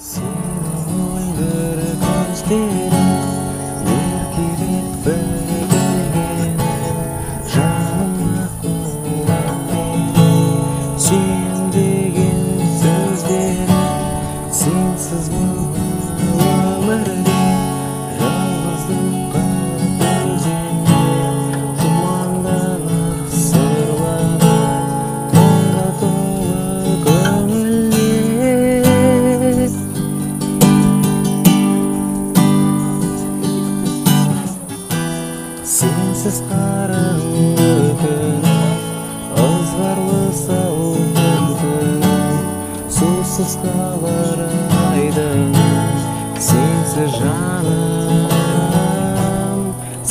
Senin mıngır gözlerin erkelek bilgin жаныма құлақ сен деген сөздер сенсіз бұл өмірде жалғыздыққа төземде тұманданар сырлары мұңға толы көңілде сенсіз қараңғы күн ызғарлы салқын түн сусыз қалар айдын сенсіз жаным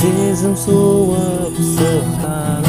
сезім суып сықтан